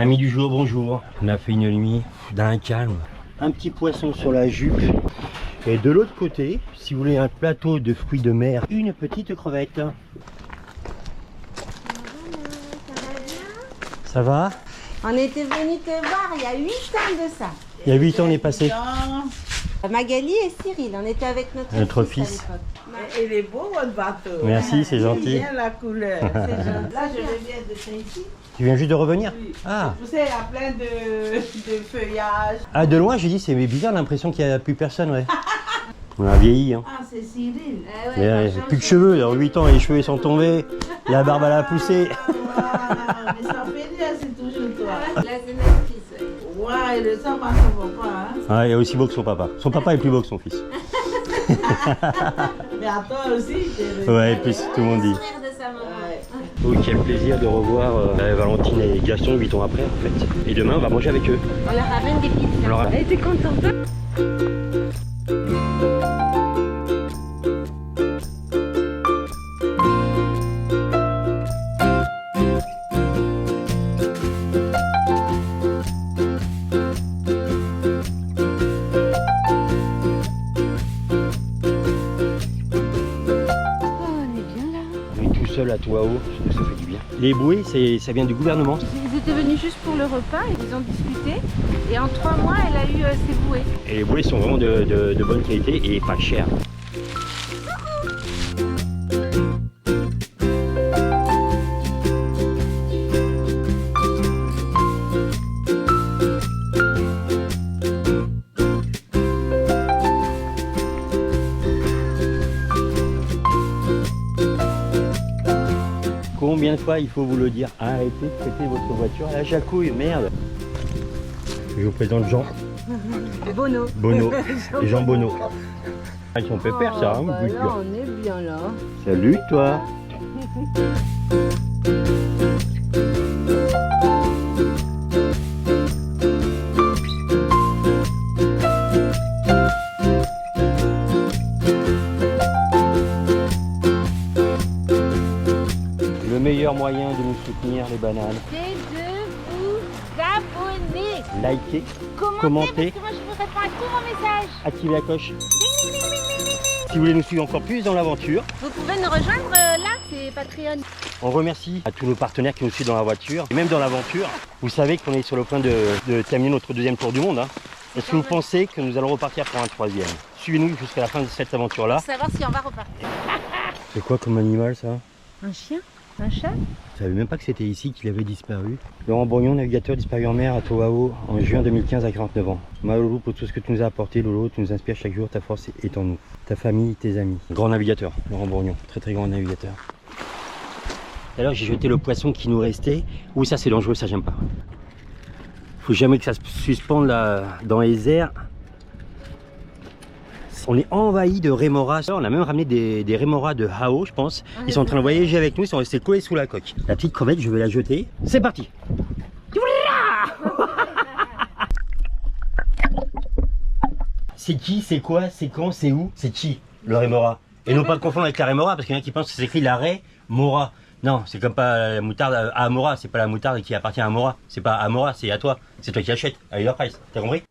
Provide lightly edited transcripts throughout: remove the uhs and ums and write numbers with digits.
Amis du jour, bonjour. On a fait une nuit d'un calme. Un petit poisson sur la jupe. Et de l'autre côté, si vous voulez un plateau de fruits de mer, une petite crevette. Ça va? On était venus te voir il y a 8 ans de ça. Il y a 8 ans, on est passé. Magali et Cyril, on était avec notre fils. à l'époque. Il est beau votre bateau. Merci, c'est gentil. J'aime la couleur. C'est gentil. Là, je viens de ici. Tu viens juste de revenir? Oui. Ah. Vous savez, il y a plein de feuillages. Ah, de loin, j'ai dit, c'est bizarre l'impression qu'il n'y a plus personne, ouais. On a vieilli, hein. Ah, c'est Cyril. Eh ouais, J'ai plus de cheveux, dans 8 ans, les cheveux ils sont tombés, la barbe elle a poussé. Ah, mais ça fait dire, c'est toujours toi. Là, c'est notre fils. Ouais, il ressemble à son papa. Hein. Ah, il est aussi beau que son papa. Son papa est plus beau que son fils. Mais à toi aussi, t'es Ouais, et puis tout le monde dit. Sourire de sa maman. Ouais. Oh, quel plaisir de revoir Valentine et Gaston 8 ans après, en fait. Et demain, on va manger avec eux. On leur ramène des pizzas. On leur ramène. Elle était contente. À Touao, ça fait du bien. Les bouées, ça vient du gouvernement. Ils étaient venus juste pour le repas, ils ont discuté et en 3 mois elle a eu ses bouées. Et les bouées sont vraiment de bonne qualité et pas chères. Combien de fois il faut vous le dire? Arrêtez de prêter votre voiture à la jacouille, merde. Je vous présente Jean. Bono. Bono. Et Jean Bono. Ils sont pépères ça, hein, Bah vous là, on est bien là. Salut toi. Le meilleur moyen de nous soutenir les bananes. C'est de vous abonner. Likez, Commentez, commentez, parce que moi je vous réponds à tous vos messages. activez la cloche. Si vous voulez nous suivre encore plus dans l'aventure, Vous pouvez nous rejoindre là, c'est Patreon. on remercie à tous nos partenaires qui nous suivent dans l'aventure. Et même dans l'aventure, vous savez qu'on est sur le point de terminer notre deuxième tour du monde. Hein. Est-ce que vous pensez que nous allons repartir pour un troisième? Suivez-nous jusqu'à la fin de cette aventure-là. Pour savoir si on va repartir. C'est quoi comme animal ça? Un chien? Un chat? Je savais même pas que c'était ici qu'il avait disparu. Laurent Bourgnon, navigateur disparu en mer à Touao en juin 2015 à 49 ans. Malolo, pour tout ce que tu nous as apporté, Lolo, tu nous inspires chaque jour, ta force est en nous. Ta famille, tes amis. Grand navigateur, Laurent Bourgnon, très très grand navigateur. Alors j'ai jeté le poisson qui nous restait. Oui, ça c'est dangereux, ça j'aime pas. Faut jamais que ça se suspende là, dans les airs. On est envahi de rémoras. On a même ramené des rémoras de Hao, je pense. Ils sont en train de voyager avec nous, ils sont restés collés sous la coque. La petite crevette, je vais la jeter. C'est parti. C'est qui, c'est quoi, c'est quand, c'est où? C'est qui, le rémora? Et non pas le confondre avec la rémora, parce qu'il y en a qui pensent que c'est écrit la rémora. Non, c'est comme pas la moutarde à Amora, c'est pas la moutarde qui appartient à Amora. C'est pas Amora, c'est à toi. C'est toi qui achètes, à leur price. T'as compris?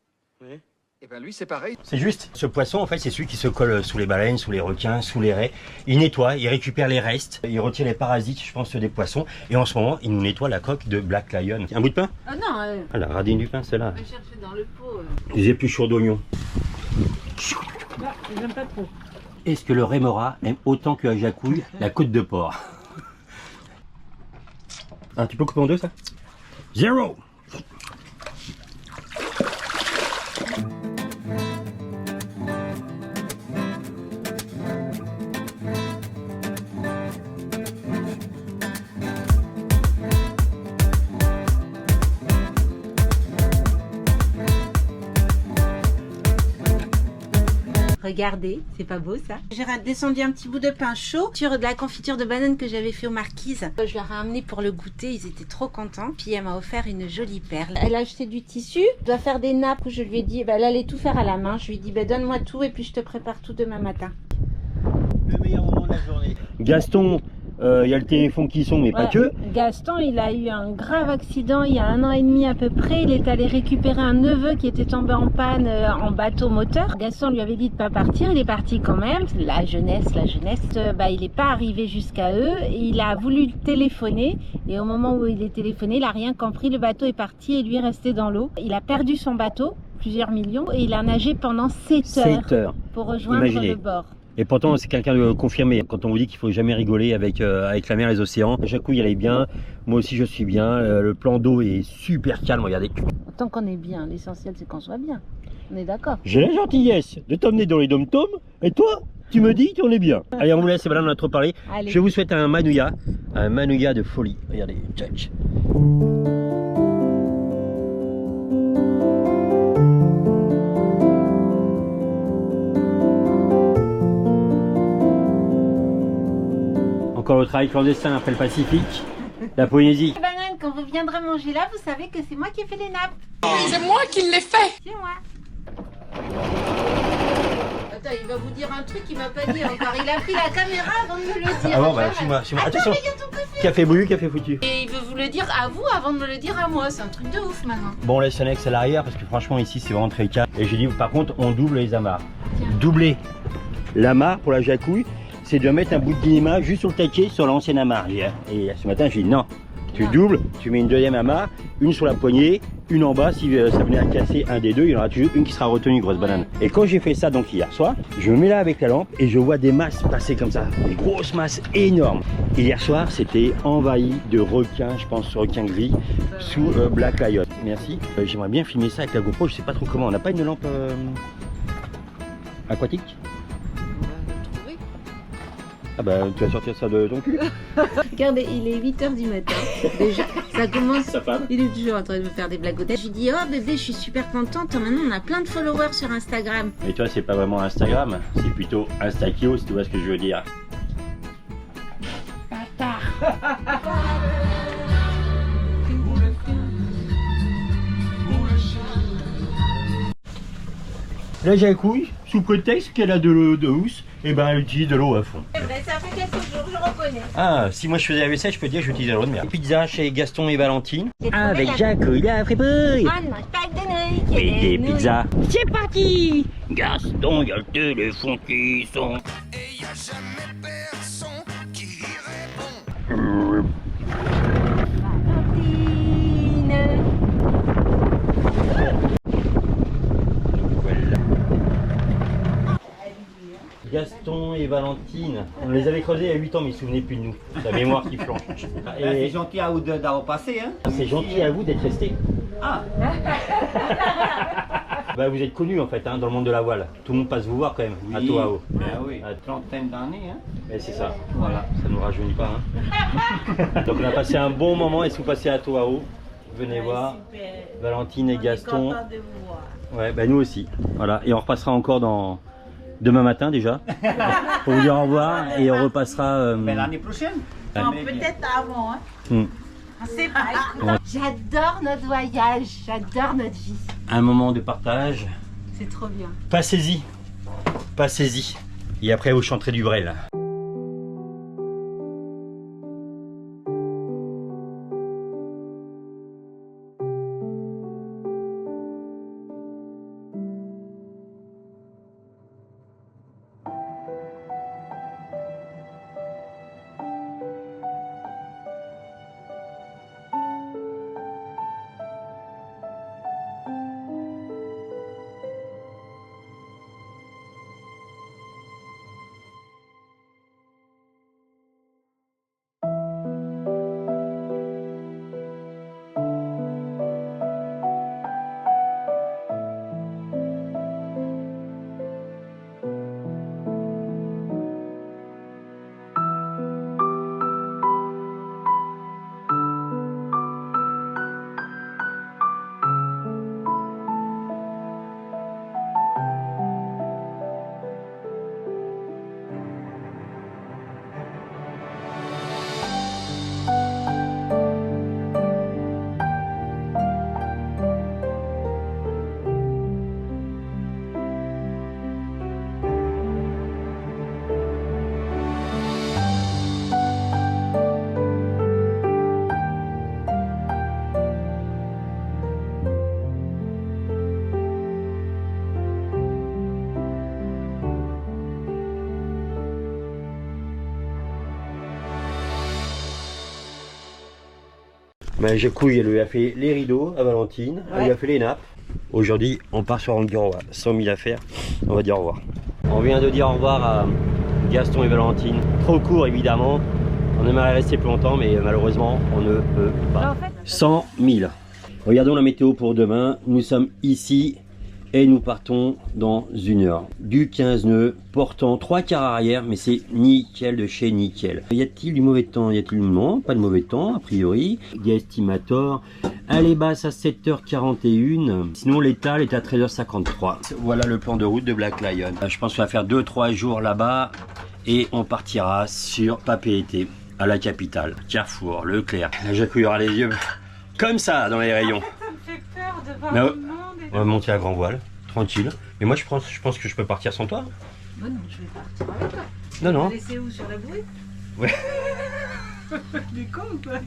Oui. Et ben lui c'est pareil. C'est juste. Ce poisson, en fait, c'est celui qui se colle sous les baleines, sous les requins, sous les raies. Il nettoie, il récupère les restes, il retire les parasites, je pense, des poissons. Et en ce moment, il nous nettoie la coque de Black Lion. Un bout de pain? Oh non, Ah, la radine du pain, celle-là. on va chercher dans le pot. Des épluchures d'oignons. Là, j'aime pas trop. Est-ce que le rémora aime autant que la jacouille la côte de porc? Ah, tu peux couper en deux, ça? Zéro. Regardez, c'est pas beau ça? J'ai descendu un petit bout de pain chaud sur de la confiture de banane que j'avais fait aux marquises. Je leur ai amené pour le goûter, ils étaient trop contents. Puis elle m'a offert une jolie perle. Elle a acheté du tissu, je dois faire des nappes. Je lui ai dit, elle allait tout faire à la main. Je lui ai dit, donne-moi tout et puis je te prépare tout demain matin. Le meilleur moment de la journée. Gaston il y a le téléphone qui sonne, mais pas Ouais. que. Gaston, il a eu un grave accident il y a 1 an et demi à peu près. Il est allé récupérer un neveu qui était tombé en panne en bateau moteur. Gaston lui avait dit de pas partir, il est parti quand même. La jeunesse, il n'est pas arrivé jusqu'à eux. Il a voulu téléphoner et au moment où il est téléphoné, il a rien compris. Le bateau est parti et lui est resté dans l'eau. Il a perdu son bateau, plusieurs millions, et il a nagé pendant 7 heures 7 heures. pour rejoindre Imaginez. le bord. Et pourtant, c'est quelqu'un de confirmé. Quand on vous dit qu'il faut jamais rigoler avec la mer et les océans, Jacou, il allait bien. Moi aussi, je suis bien. Le plan d'eau est super calme. Regardez. Tant qu'on est bien, l'essentiel c'est qu'on soit bien. On est d'accord. J'ai la gentillesse de t'emmener dans les dom-toms. Et toi, tu me dis qu'on est bien. Allez, on vous laisse. Voilà, on a trop parlé. Allez. Je vous souhaite un manouya de folie. Regardez, tchatch. Encore le travail clandestin après le Pacifique, la Polynésie. Banane, quand vous viendrez manger là, vous savez que c'est moi qui ai fait les nappes. C'est moi qui l'ai fait. C'est moi. Attends, il va vous dire un truc qu'il m'a pas dit encore. Il a pris la caméra avant de me le dire. Ah bon, bah, suis-moi. Attention. Café bouillu, café foutu. Et il veut vous le dire à vous avant de me le dire à moi. C'est un truc de ouf maintenant. Bon, on laisse Alex à l'arrière parce que franchement, ici, c'est vraiment très calme. Et j'ai dit, par contre, on double les amarres. Tiens. Doubler l'amarre pour la jacouille, c'est de mettre un bout de guillemot juste sur le taquet sur l'ancienne amarre. Et ce matin, j'ai dit non. Tu doubles, tu mets une deuxième amarre, une sur la poignée, une en bas. Si ça venait à casser un des deux, il y en aura toujours une qui sera retenue, grosse banane. Et quand j'ai fait ça donc hier soir, je me mets là avec la lampe et je vois des masses passer comme ça, des grosses masses énormes. Et hier soir, c'était envahi de requins, je pense requins gris, sous Black Lion. Merci. J'aimerais bien filmer ça avec la GoPro, je sais pas trop comment. On n'a pas une lampe aquatique? Ah bah tu vas sortir ça de ton cul. Regardez, il est 8h du matin. Déjà, ça commence. Sa femme. Il est toujours en train de me faire des blagotettes. Je lui dis, oh bébé, je suis super contente. Maintenant, on a plein de followers sur Instagram. Mais toi, c'est pas vraiment Instagram, c'est plutôt Instakio, si tu vois ce que je veux dire. La jacouille, sous prétexte qu'elle a de l'eau de housse, et ben elle utilise de l'eau à fond. C'est vrai, ça fait quelques jours, je reconnais. Ah, si moi je faisais la vaisselle, je peux dire que j'utilisais l'eau de mer. Pizza chez Gaston et Valentine. J'ai trouvé Avec la- Jacouille la fripouille. On mange pas que des nouilles. Et des nouilles. pizzas. C'est parti. Gaston, il y a le téléphone qui sonne. Et y a jamais personne qui répond. Gaston et Valentine, on les avait creusés il y a 8 ans, mais ils se souvenaient plus de nous. C'est la mémoire qui flanche. C'est gentil à vous d'avoir passé, hein. C'est gentil à vous d'être restés. Ah, Bah, vous êtes connus en fait hein, dans le monde de la voile. Tout le monde passe vous voir quand même à Toao. Ben oui, trentaine d'années, hein. Mais c'est ça, voilà, ça nous rajeunit pas. Hein. Donc on a passé un bon moment et si vous passez à Toao, venez voir Super. Valentine et On est Gaston. content de vous voir. Ouais, bah nous aussi. Voilà, et on repassera encore demain matin déjà pour vous dire au revoir et on repassera. Ben, l'année prochaine. Non, Mais bien. peut-être avant, hein. hmm, On sait pas. J'adore notre voyage. J'adore notre vie. un moment de partage. C'est trop bien. Passez-y, passez-y. Et après vous chanterez du Brel. Mais Jacouille, elle lui a fait les rideaux à Valentine, elle lui a fait les nappes. Aujourd'hui, on part sur Rangiroa, 100 000 affaires, on va dire au revoir. On vient de dire au revoir à Gaston et Valentine. Trop court évidemment, on aimerait rester plus longtemps mais malheureusement on ne peut pas. 100 000. Regardons la météo pour demain, nous sommes ici et nous partons dans 1 heure. Du 15 nœuds, portant 3 quarts arrière, mais c'est nickel de chez nickel. Y a-t-il du mauvais temps? Y a-t-il? Non, pas de mauvais temps a priori. Estimator, elle est basse à 7h41, sinon l'étal est à 13h53. Voilà le plan de route de Black Lion. Je pense qu'on va faire 2-3 jours là-bas et on partira sur Papeete, à la capitale, Carrefour, Leclerc. Jacouille aura les yeux comme ça dans les rayons. Ça me fait peur de voir Mais le monde. on va monter à grand voile, tranquille. Mais moi je pense que je peux partir sans toi. Bon, non, je vais partir avec toi. Non, non. Laisser où? Sur la bouée? Ouais. Des cons, quoi.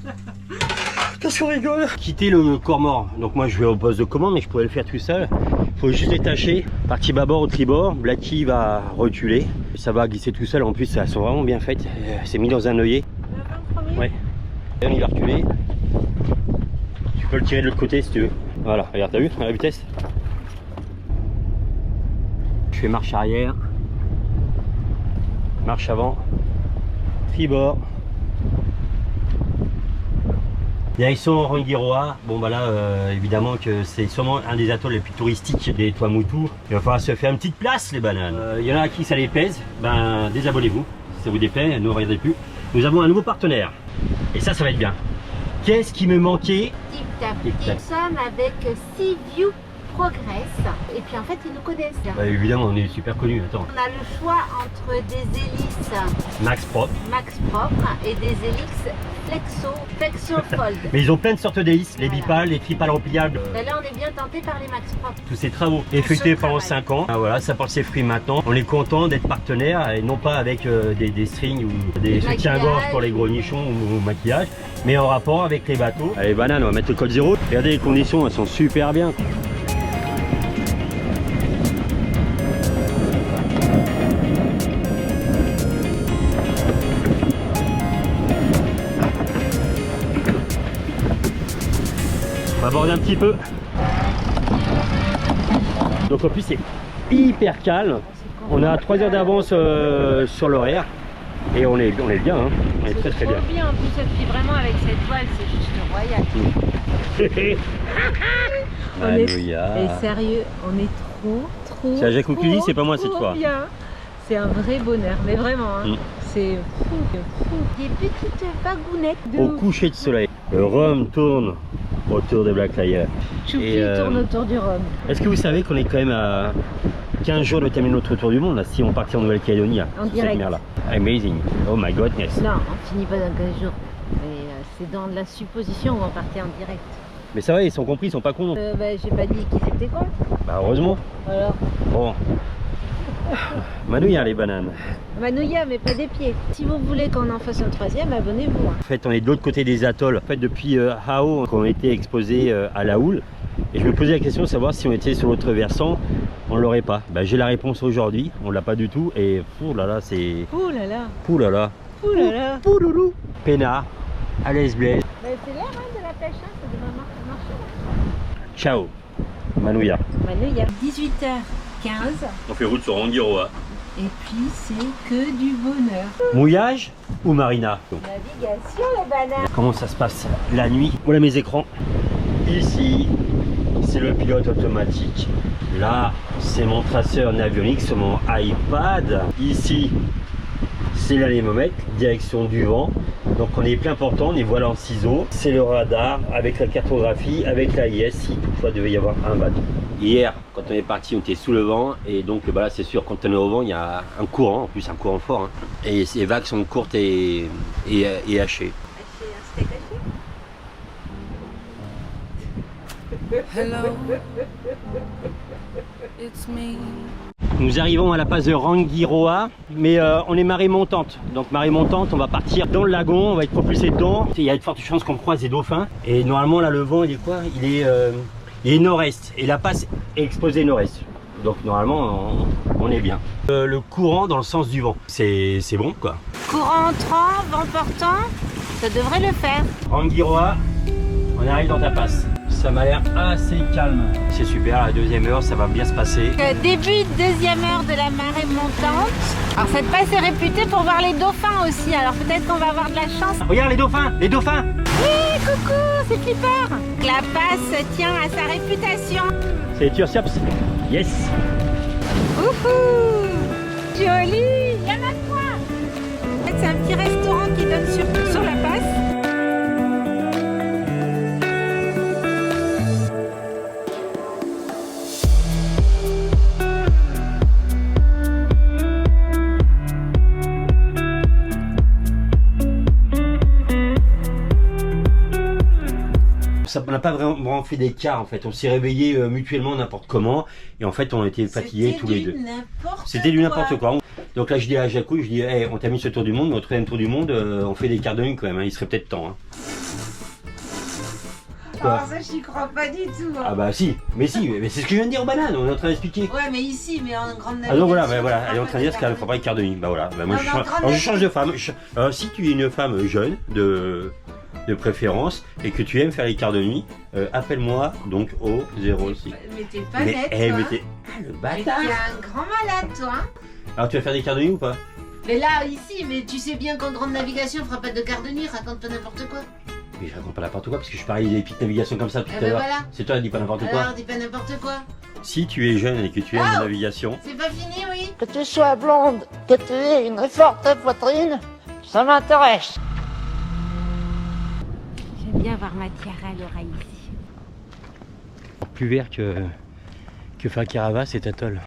Qu'est-ce qu'on rigole? Quitter le corps mort. Donc moi je vais au poste de commande mais je pourrais le faire tout seul. Faut juste détacher. Partie bâbord au tribord. Blacky va reculer. Ça va glisser tout seul. En plus elles sont vraiment bien faites. C'est mis dans un œillet. Ouais. Et on y va reculer. Tu peux le tirer de l'autre côté si tu veux. Voilà, regarde, t'as vu à la vitesse? Je fais marche arrière. Marche avant. Tribord. Direction Rangiroa. Bon bah là évidemment que c'est sûrement un des atolls les plus touristiques des Tuamotu. Il va falloir se faire une petite place les bananes. Il y en a à qui ça les pèse, ben désabonnez-vous. Si ça vous déplaît, ne regardez plus. Nous avons un nouveau partenaire. Et ça va être bien. Qu'est-ce qui me manquait? Nous sommes avec Sea View Progress. Et puis en fait, ils nous connaissent. Bah, évidemment, on est super connus. Attends. On a le choix entre des hélices Max Propre et des hélices Flexo Fold. Mais ils ont plein de sortes d'hélices, les bipales, les tripales rempliables. Ben là, on est bien tenté par les Max Propre. Tous ces travaux effectués pendant 5 ans. Ah, voilà, ça porte ses fruits maintenant. On est content d'être partenaire et non pas avec des strings ou des soutiens-gorge pour les gros nichons ou maquillage, mais en rapport avec les bateaux. Allez, banane, on va mettre le code 0. Regardez les conditions, elles sont super bien. On va aborder un petit peu. Donc en plus c'est hyper calme. On a 3 heures d'avance sur l'horaire. Et on est bien, hein. On est très bien. Bien. En plus, ça te fait vraiment avec cette voile, c'est juste royal. Alléluia. Et sérieux, on est trop. C'est à Jacques qui dit, c'est pas moi cette fois. Bien. C'est un vrai bonheur, mais vraiment. Hein. C'est fou. Des petites wagounettes Au coucher de soleil, le rhum tourne autour de Black Lion. Choupi tourne autour du rhum. Est-ce que vous savez qu'on est quand même à 15 jours de terminer notre tour du monde là, si on partait en Nouvelle-Calédonie En sur direct. cette mer là? Amazing. Oh my godness. Non, on finit pas dans 15 jours. Mais c'est dans la supposition où on partait en direct. Mais ça va, ils sont compris, ils sont pas cons. J'ai pas dit qu'ils étaient cons. Bah heureusement. Alors, Bon. Manouilla les bananes. Manouilla, mais pas des pieds. Si vous voulez qu'on en fasse un 3e, abonnez-vous. Hein. En fait, on est de l'autre côté des atolls. En fait, depuis Hao, qu'on a été exposés à la houle. Et je me posais la question de savoir si on était sur l'autre versant, on l'aurait pas. Bah, j'ai la réponse aujourd'hui, on l'a pas du tout. Et ouh là là, c'est. Ouh là là. Ouh là là. Ouh là là. Pouloulou. Peinard, à l'Esblé. Bah, c'est l'air hein, de la pêche, hein. Ça devrait marcher là. Ciao, Manouilla. Manouilla. 18h15 On fait route sur Rangiroa. et puis c'est que du bonheur. Mouillage ou marina? Navigation, les bananes. Comment ça se passe la nuit? Voilà mes écrans. Ici, c'est le pilote automatique. Là, c'est mon traceur navionique sur mon iPad. Ici, c'est l'anémomètre, direction du vent. Donc on est plein portant, on est voilà en ciseaux. C'est le radar avec la cartographie, avec l'AIS si toutefois devait y avoir un bateau. Hier, quand on est parti, on était sous le vent et donc bah là c'est sûr, quand on est au vent, il y a un courant, en plus un courant fort. Hein. Et les vagues sont courtes et hachées. Hello, it's me. Nous arrivons à la passe de Rangiroa, mais on est marée montante. Donc marée montante, on va partir dans le lagon, on va être propulsé dedans. Il y a de fortes chances qu'on croise des dauphins. Et normalement là le vent il est quoi? Il est nord-est et la passe est exposée nord-est. Donc normalement on est bien. Le courant dans le sens du vent, c'est bon quoi. Courant entrant, vent portant, ça devrait le faire. Rangiroa, On arrive dans ta passe. Ça m'a l'air assez calme. C'est super, la deuxième heure, ça va bien se passer. Début de deuxième heure de la marée montante. Alors cette passe est réputée pour voir les dauphins aussi, alors peut-être qu'on va avoir de la chance. Regarde les dauphins, les dauphins. Oui, coucou, c'est Flipper. La passe tient à sa réputation. C'est les Tursiops. Yes. Wouhou, joli. Il y en a trois. En fait, c'est un petit restaurant qui donne sur la passe. On n'a pas vraiment fait d'écart en fait, on s'est réveillés mutuellement n'importe comment et en fait on était fatigués tous les deux. C'était du n'importe quoi. Donc là je dis à Jacou, je dis hey, on t'a mis ce tour du monde, mais au troisième tour du monde, on fait des quarts de nuit quand même, hein. Il serait peut-être temps. Hein. Alors ça j'y crois pas du tout. Hein. Ah bah si, mais c'est ce que je viens de dire aux bananes, on est en train d'expliquer. Ouais mais ici, mais en grande navigation. Ah donc voilà, bah, voilà, elle est en train de dire qu'elle ne fera pas les quarts de nuit. Bah voilà, bah, moi je change de femme. Alors si tu es une femme jeune de préférence et que tu aimes faire les quarts de nuit, appelle-moi donc au 06. Mais t'es pas nette, toi. Le Mais bâtard. t'es un grand malade, toi. Alors tu vas faire des quarts de nuit ou pas? Mais là, ici, mais tu sais bien qu'en grande navigation, on fera pas de quart de nuit, raconte pas n'importe quoi. Mais je raconte pas n'importe quoi parce que je parlais des petites navigations comme ça tout à ben l'heure. voilà. C'est toi qui dis pas n'importe quoi. Alors, dis pas n'importe quoi. Si tu es jeune et que tu aimes la navigation, C'est pas fini, oui. Que tu sois blonde, que tu aies une forte poitrine, ça m'intéresse. J'aime bien avoir ma tiara à l'oreille ici. plus vert que Fakarava, cet atoll.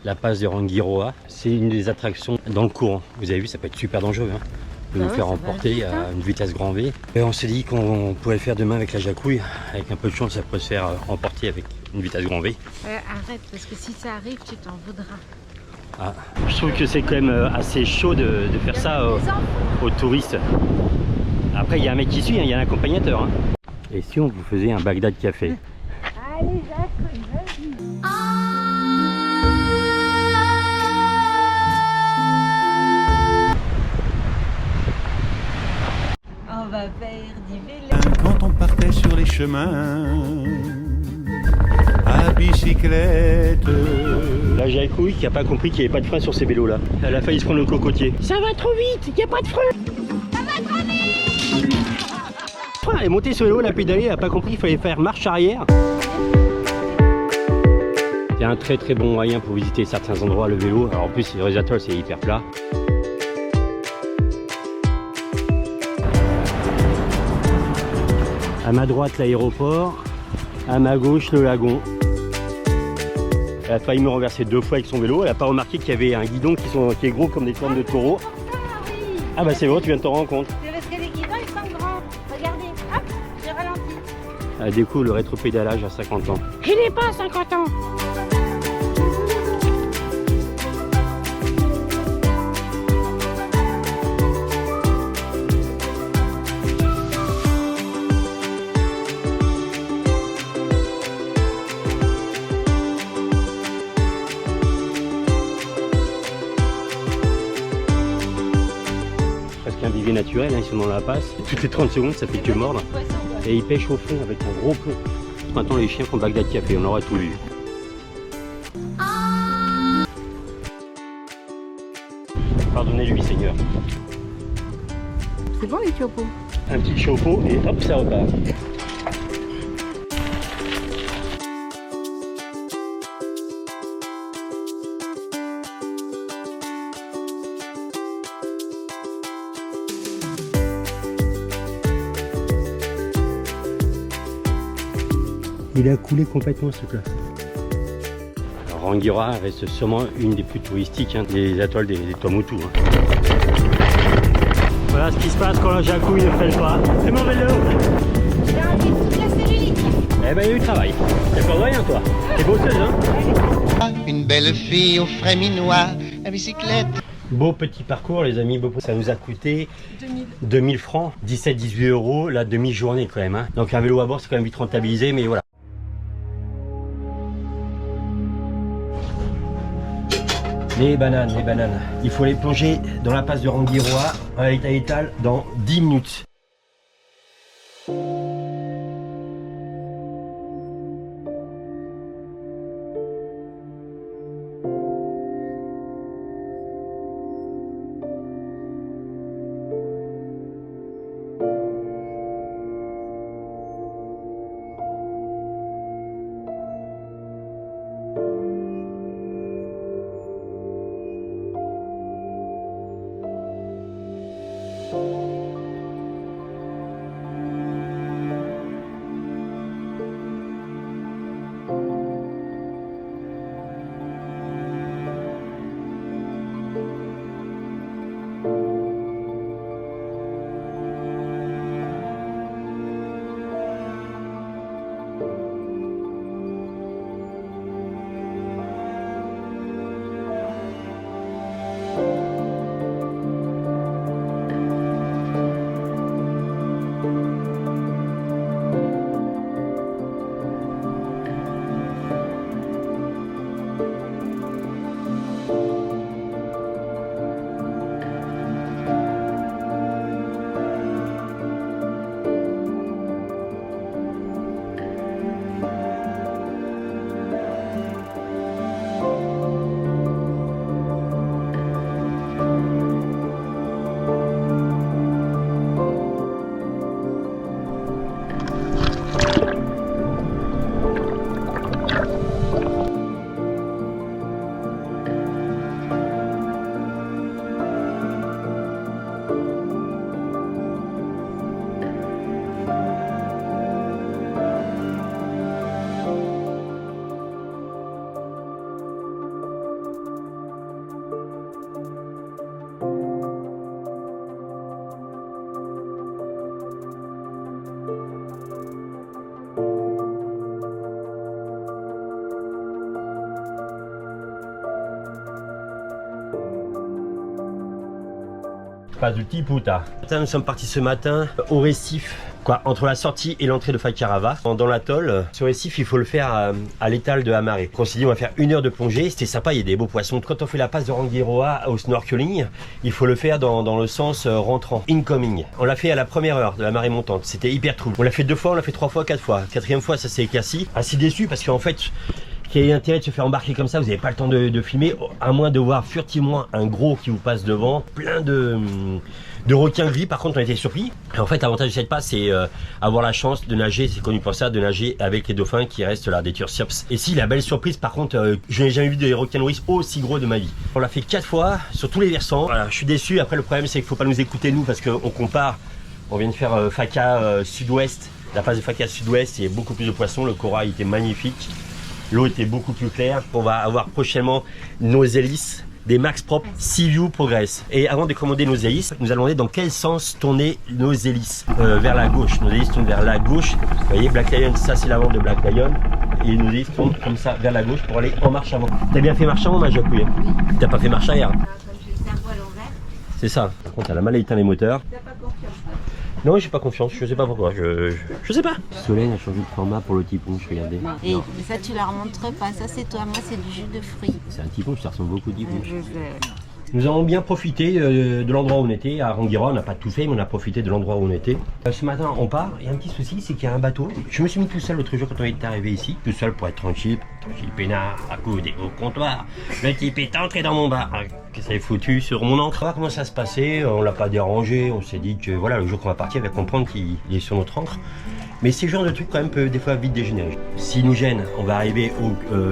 La passe de Rangiroa, c'est une des attractions dans le courant. Vous avez vu, ça peut être super dangereux hein, de nous faire emporter à une vitesse grand V. Et on s'est dit qu'on pourrait le faire demain avec la jacouille. Avec un peu de chance, ça peut se faire emporter avec une vitesse grand V. Arrête, parce que si ça arrive, tu t'en voudras. Ah, je trouve que c'est quand même assez chaud de faire ça aux touristes. Après, il y a un mec qui suit, hein, il y a un accompagnateur. Hein. Et si on vous faisait un Bagdad café? Allez, Jacques, vas-y. On va faire du vélo. Quand on partait sur les chemins à bicyclette. Là, j'ai Jacouille qui n'a pas compris qu'il n'y avait pas de frein sur ces vélos là. Elle a failli se prendre le cocotier. Ça va trop vite, il n'y a pas de frein. Elle est montée sur le vélo, elle a pédalé, elle n'a pas compris qu'il fallait faire marche arrière. C'est un très très bon moyen pour visiter certains endroits le vélo. Alors en plus, les atolls c'est hyper plat. À ma droite l'aéroport, à ma gauche le lagon. Elle a failli me renverser 2 fois avec son vélo. Elle n'a pas remarqué qu'il y avait un guidon qui est gros comme des cornes de taureau. Ah bah c'est vrai, tu viens de t'en rendre compte. C'est parce que les guidons ils sont grands. Regardez, hop, j'ai ralenti. Elle découvre le rétropédalage à 50 ans. Je n'ai pas 50 ans. Presque un vivier naturel, hein, ils sont dans la passe. Et toutes les 30 secondes, ça fait que mordre. Et ils pêchent au fond avec un gros plomb. Maintenant, les chiens font Bagdad café, on aura tout vu. Pardonnez-lui, Seigneur. C'est bon les chopos. Un petit chopo et hop, ça repart. Il a coulé complètement ce truc-là. Rangiroa reste sûrement une des plus touristiques hein, des atolls des Tuamotu. Hein. Voilà ce qui se passe quand un jacouille ne freine pas. C'est mon vélo. J'ai envie de toute la cellulite. Eh ben il y a eu du travail. T'as pas de rien toi. T'es bosseuse hein. Une belle fille au frais minois, à bicyclette. Beau petit parcours les amis, ça nous a coûté 2000 francs, 17-18 euros la demi-journée quand même. Hein. Donc un vélo à bord c'est quand même vite rentabilisé mais voilà. Les bananes. Il faut les plonger dans la passe de Rangiroa à l'état étal dans 10 minutes. Pas de petit puta. Nous sommes partis ce matin au récif, entre la sortie et l'entrée de Fakarava, dans l'atoll. Ce récif, il faut le faire à l'étal de Hamaré. On s'est dit, on va faire 1 heure de plongée. C'était sympa, il y a des beaux poissons. Quand on fait la passe de Rangiroa au snorkeling, il faut le faire dans le sens rentrant, incoming. On l'a fait à la première heure de la marée montante. C'était hyper cool. On l'a fait 2 fois, on l'a fait 3 fois, 4 fois. 4e fois, ça s'est éclairci. Assez déçu parce qu'en fait, quel est l'intérêt de se faire embarquer comme ça? Vous n'avez pas le temps de filmer, à moins de voir furtivement un gros qui vous passe devant, plein de requins gris. Par contre, on a été surpris. Et en fait, l'avantage de cette passe, c'est avoir la chance de nager, c'est connu pour ça, de nager avec les dauphins qui restent là, des tursiops. Et si, la belle surprise, par contre, je n'ai jamais vu des requins nourrices aussi gros de ma vie. On l'a fait 4 fois, sur tous les versants. Voilà, je suis déçu. Après, le problème, c'est qu'il ne faut pas nous écouter, nous, parce qu'on compare. On vient de faire Faka sud-ouest. La passe de Faka sud-ouest, il y a beaucoup plus de poissons. Le corail était magnifique. L'eau était beaucoup plus claire. On va avoir prochainement nos hélices, des Max Prop Sea-View Progress. Et avant de commander nos hélices, nous allons demander dans quel sens tourner nos hélices. Vers la gauche. Nos hélices tournent vers la gauche. Vous voyez, Black Lion, ça c'est l'avant de Black Lion. Et nos hélices tournent comme ça vers la gauche pour aller en marche avant. T'as bien fait marche avant, ma Jacouille? T'as pas fait marche arrière? Comme je le cerveau à l'envers. C'est ça. Par contre, elle a mal éteint les moteurs. T'as pas confiance? Non, j'ai pas confiance, je sais pas pourquoi, je sais pas. Solène a changé de format pour le typonge, regardez. Et ça tu leur montres pas, ça c'est toi, moi c'est du jus de fruits. C'est un typonge, ça ressemble beaucoup au typonge. Je sais. Nous avons bien profité de l'endroit où on était, à Rangiroa, on n'a pas tout fait, mais on a profité de l'endroit où on était. Ce matin, on part, et un petit souci, c'est qu'il y a un bateau. Je me suis mis tout seul l'autre jour quand on est arrivé ici, tout seul pour être tranquille peinard, à couder au comptoir. Le type est entré dans mon bar, que ça est foutu sur mon encre. On va voir comment ça se passait, on l'a pas dérangé, on s'est dit que voilà, le jour qu'on va partir, il va comprendre qu'il est sur notre encre. Mais ces genres de trucs quand même peuvent des fois vite dégénérer. S'il nous gêne, on va arriver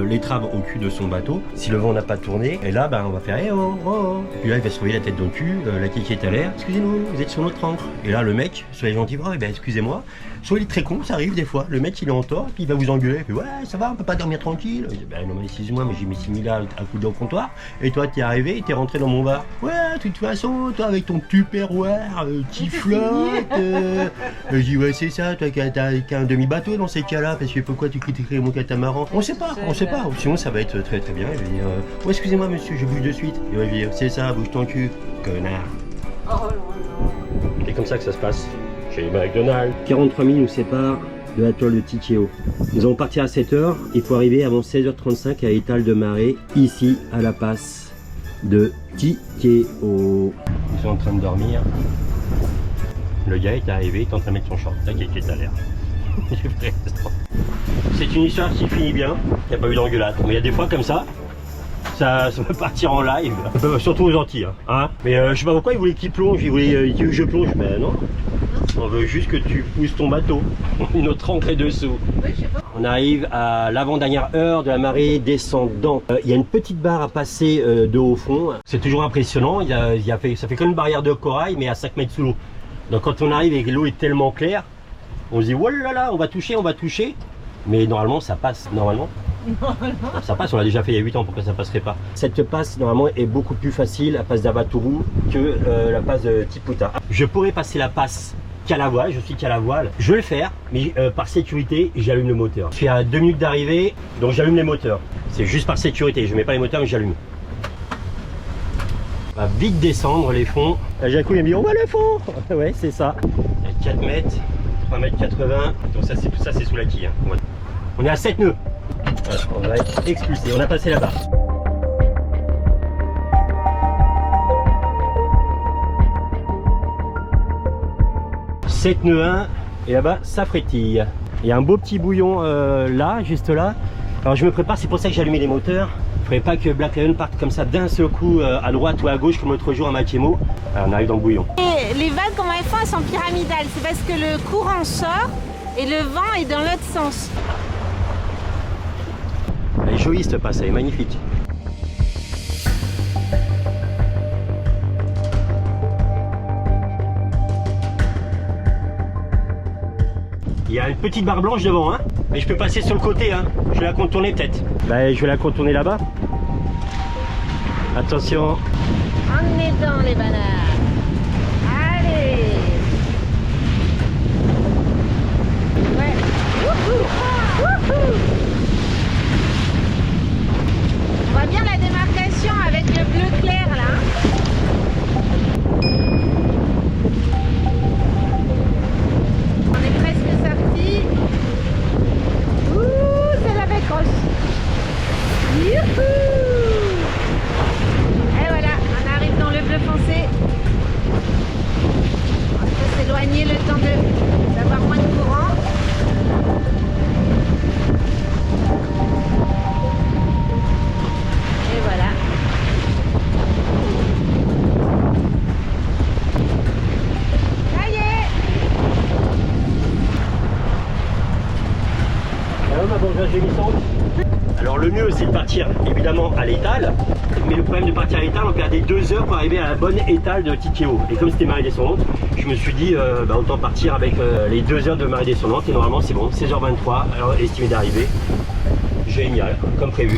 l'étrave au cul de son bateau. Si le vent n'a pas tourné, et là on va faire eh oh, oh, oh. Et puis là il va se trouver la tête dans le cul, la quille est à l'air. Excusez-nous, vous êtes sur notre ancre. Et là le mec, soyez gentil, oh, excusez-moi. Soit il est très con, ça arrive des fois. Le mec il est en tort, et puis il va vous engueuler. Et puis ouais, ça va, on peut pas dormir tranquille. Il dit, non mais excuse-moi, mais j'ai mis 6 000 là à coup de au comptoir. Et toi t'es arrivé, t'es rentré dans mon bar. Ouais, de toute façon, toi avec ton tupperware, tu flottes. Je dis ouais c'est ça, toi qui as un demi-bateau dans ces cas-là, parce que pourquoi tu critiquerais mon catamaran? On sait pas. Sinon ça va être très très bien. Il va dire ouais excusez-moi monsieur, je bouge de suite. Il va dire c'est ça, bouge ton cul, connard. Oh non, non. C'est comme ça que ça se passe chez McDonald's. 43 000 nous séparent de l'atoll de Tikeo. Nous allons partir à 7h, il faut arriver avant 16h35 à l'étal de marée, ici à la passe de Tikeo. Ils sont en train de dormir. Le gars est arrivé, il est en train de mettre son short, là qui est à l'air. C'est une histoire qui finit bien, il n'y a pas eu d'engueulade. Mais il y a des fois comme ça peut partir en live, surtout aux Antilles. Hein. Mais je sais pas pourquoi il voulait qu'il plonge, il voulait que je plonge, mais non. On veut juste que tu pousses ton bateau, notre ancre est dessous. On arrive à l'avant-dernière heure de la marée descendante. Il y a une petite barre à passer de haut fond. C'est toujours impressionnant, ça fait comme une barrière de corail, mais à 5 mètres sous l'eau. Donc quand on arrive et que l'eau est tellement claire, on se dit oh là là, on va toucher. Mais normalement ça passe, normalement. Ça passe, on l'a déjà fait il y a 8 ans, pourquoi ça passerait pas? Cette passe normalement est beaucoup plus facile, la passe d'Avaturu, que la passe de Tiputa. Je pourrais passer la passe qu'à la voile, je suis qu'à la voile. Je vais le faire, mais par sécurité, j'allume le moteur. Je suis à 2 minutes d'arrivée, donc j'allume les moteurs. C'est juste par sécurité, je mets pas les moteurs, mais j'allume. On va vite descendre les fonds. Là, Jacou il me dit on voit le fond. Ouais, c'est ça. Il y a 4 mètres, 3 mètres 80. Donc ça, tout ça, c'est sous la quille. Hein. On est à 7 nœuds. Voilà, on va être expulsé. On a passé la barre. « 7 nœuds 1 et là-bas ça frétille. Il y a un beau petit bouillon là, juste là. Alors je me prépare, c'est pour ça que j'ai allumé les moteurs. Il ne faudrait pas que Black Lion parte comme ça d'un seul coup à droite ou à gauche comme l'autre jour à Makemo. Alors on arrive dans le bouillon. Et les vagues qu'on va faire, elles sont pyramidales. C'est parce que le courant sort et le vent est dans l'autre sens. Elle est jolie cette passe, elle est magnifique. Il y a une petite barre blanche devant, hein, mais je peux passer sur le côté, hein. Je vais la contourner peut-être. Bah, je vais la contourner là-bas. Attention. On est dans les bananes. Allez. Ouais. Wouhou. Wouhou. On voit bien la démarcation avec le bleu clair là. On est presque sorti. Ouh, c'est la bécroche. Youhou. Et voilà, on arrive dans le bleu foncé. On peut s'éloigner le temps d'avoir moins de courant. Et voilà. Ça y est. Alors ma bourgeoise gémissante. Alors le mieux c'est de partir évidemment à l'étal, mais le problème de partir à l'étal, on perdait 2 heures pour arriver à la bonne étale de Tikeo. Et comme c'était marée descendante, je me suis dit autant partir avec les 2 heures de marée descendante, et normalement c'est bon, 16h23, alors estimé d'arrivée. Génial, comme prévu.